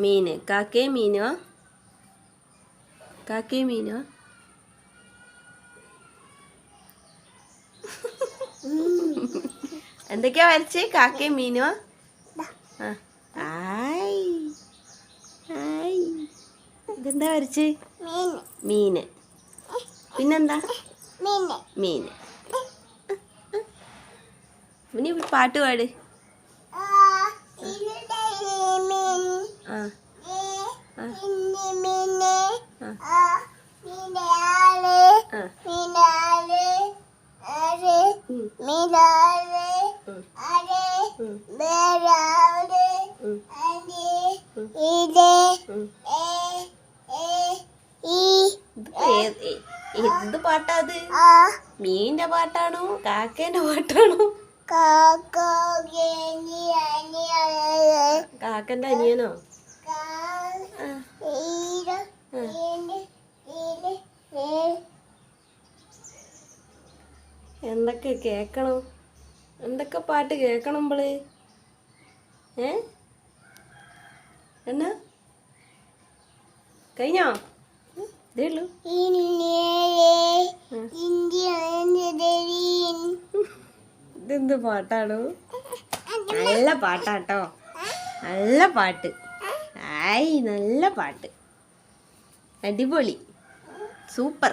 മീന് കാക്കേ മീനോ? കാക്കേ മീനോ? എന്തൊക്കെയാ വരച്ചേ? കാക്കേ മീനോ? ഇതെന്താ വരച്ചേ? മീന്. പിന്നെന്താ? മീന്. ഇനി പാട്ട് പാട്. എന്ത് പാട്ടാ അത്? മീനിന്റെ പാട്ടാണോ കാക്കേന്റെ പാട്ടാണോ? കാക്കന്റെ അനിയനോ? എന്തൊക്കെ കേക്കണം? എന്തൊക്കെ പാട്ട് കേക്കണം നമ്മള്? എന്നാ കഴിഞ്ഞോ? ഇതേ ഉള്ളൂ. ഇതെന്ത് പാട്ടാണോ? നല്ല പാട്ടാട്ടോ, നല്ല പാട്ട്. ആയി നല്ല പാട്ട്, അടിപൊളി, സൂപ്പർ.